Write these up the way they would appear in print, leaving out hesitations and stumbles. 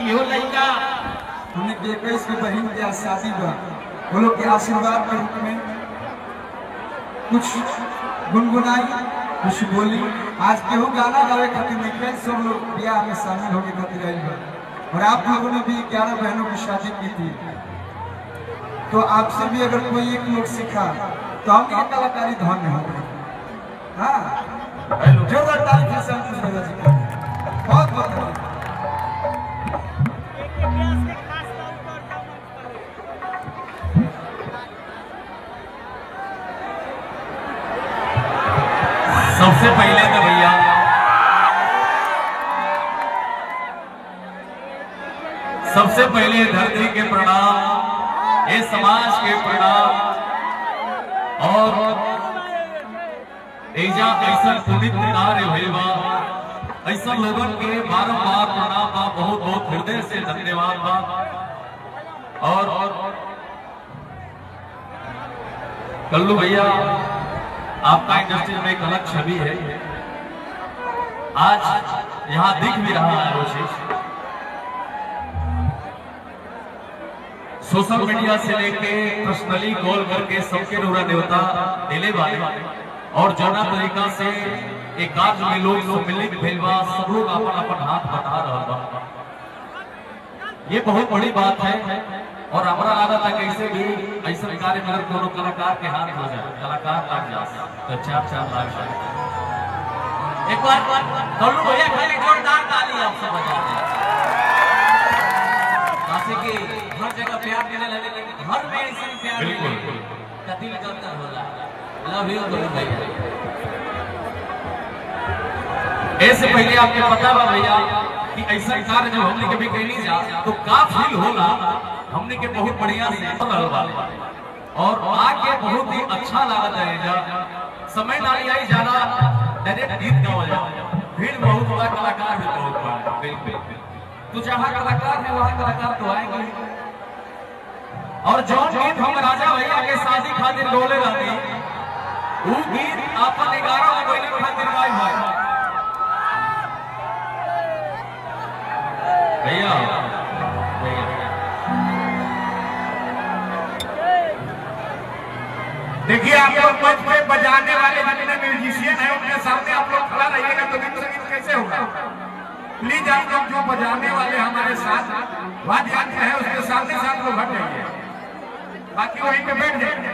इहो लड़का उन्हें देखा इसकी बहन के शादी बा, वो लोग के आशीर्वाद के रूप में कुछ गुनगुनाई, कुछ बोली। आज केहू गाना गावे खातिर नहीं, सब लोग ब्याह में शामिल होके खातिर आई बा। और आप लोगों ने भी 11 बहनों की शादी की थी, तो आपसे भी अगर कोई एक लोग सीखा तो हम क्या कलाकारी धन्य हो गए। हाँ, जोरदार ताली से संतोष भैया जी का बहुत बहुत धन्यवाद। सबसे पहले तो भैया सबसे पहले धरती के प्रणाम, ये समाज के प्रणाम। और ऐजा ऐसा पुनित कार्य भइल बा, ऐसा लोगन के बारंबार प्रणाम बा, बहुत बहुत हृदय से धन्यवाद बा। और कल्लू भैया आपका इंडस्ट्री में एक अलग छवि है, आज यहाँ दिख भी रहा है। कोशिश सोशल मीडिया से लेके पर्सनली कॉल करके सबके रोरा देवता दिले वाले और जना तरीका से एक कार्य में लोग सम्मिलित भेल बा, सब लोग अपन अपन हाथ बता रहा बा। ये बहुत बड़ी बात है। और हमारा लगा था कैसे भी ऐसा कार्य में दोनों कलाकार के हाथ हो जाए, कलाकार लग जाए तो 4-4 लाख जाए। एक बार कल्लू भैया खाली जोरदार ताली आप सब बजा दें। जैसे कि हर जगह प्यार देने लगे, लेकिन हर में ऐसे प्यार बिल्कुल कतिल करता होला। लव यू कल्लू भैया। ऐसे पहले आपको पता बा भैया कि ऐसा कार्य जब हमने कभी कहनी जा तो का फील होला, हमने के बहुत बढ़िया से और आके बहुत ही अच्छा लगा था। समय डाली आई ज्यादा डायरेक्ट गीत गाओ जाओ, भीड़ बहुत बड़ा, कलाकार भी बहुत बड़ा। बिल्कुल तो जहाँ कलाकार है वहाँ कलाकार तो आएंगे। और जो गीत हम राजा भैया के शादी खातिर बोले रहते, वो गीत अपन 11 महीने खातिर गाय भाई भैया। देखिए आप लोग मंच पे बजाने वाले जितने म्यूजिशियन हैं उनके सामने आप लोग खड़ा रहिएगा तो गीत संगीत कैसे होगा। प्लीज आप लोग जो बजाने वाले हमारे साथ वाद्य यंत्र है उसके सामने से आप लोग हट जाइए, बाकी वहीं पे बैठ जाइए।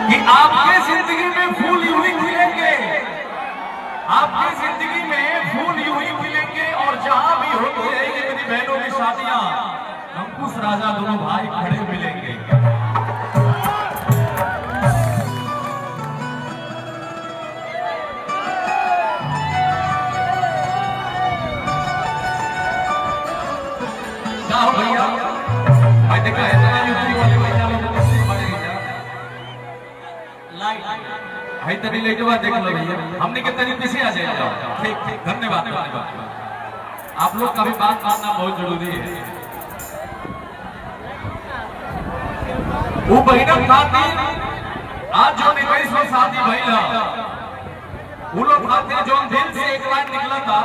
कि आपके जिंदगी में फूल यूं ही खिलेंगे, आपकी जिंदगी में फूल यूं ही खिलेंगे। और जहां भी होती रहेगी मेरी बहनों की शादियां, अंकुश राजा दोनों भाई खड़े मिलेंगे। क्या हो भैया भाई, देखा है ना यूपी वाले भैया लोग भाई तभी लेके बाद देख लो भैया, हमने के तरी पीछे आ जाएगा। ठीक ठीक, धन्यवाद धन्यवाद। आप लोग का भी बात मानना बहुत जरूरी है। वो बहनों खातिर आज जो 21वां शादी भइला, वो लोग खातिर जो दिल से एक लाइन निकला था,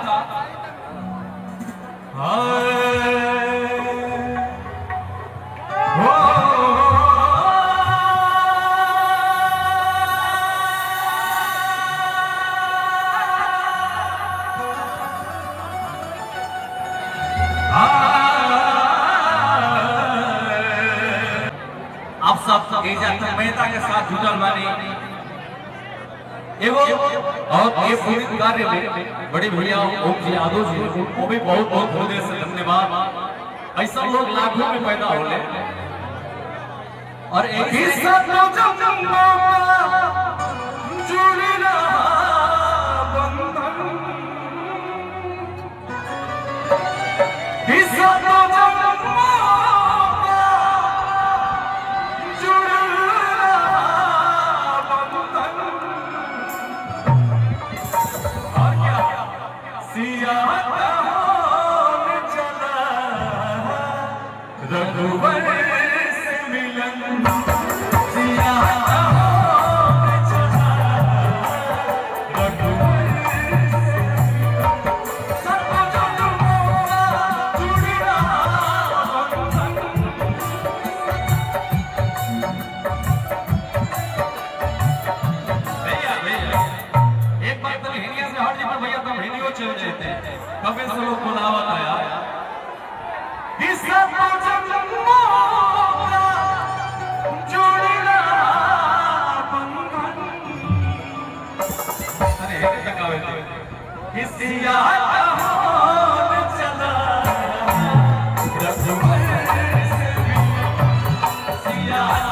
आप सब मेहता के साथ जुटल बानी एगो। और ये पूरी कार्य में बड़े भैया ओम जी यादव जी वो भी बहुत बहुत हृदय से धन्यवाद। ऐसा लोग लाखों में पैदा होले और एक ही साथ रघुवर से मिलन सिया चला इस जन्मों का जोड़ना बंधन। अरे तकावे किसी याद हो चला रसूल से किसी याद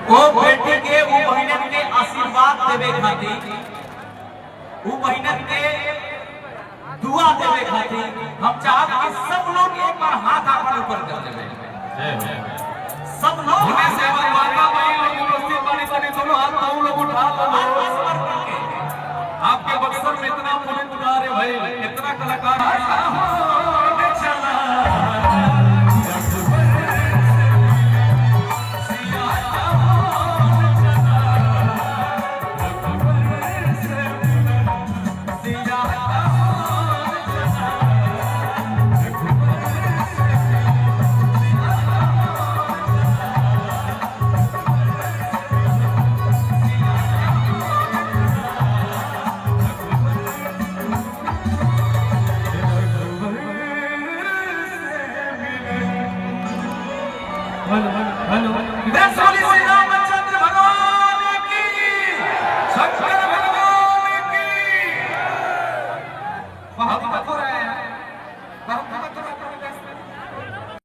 वो बेटे के वो बहनन के आशीर्वाद देवे खातिर, वो बहनन के दुआ देवे खातिर हम चाहते कि सब लोग एक बार हाथ अपन ऊपर कर देवे। सब लोग होने से माता भाई लोग उपस्थित बानी तने दोनों हाथ पांव लोग उठा लो। आपके बक्सर में इतना बुलंद उतारे भाई, इतना कलाकार चला हेलो।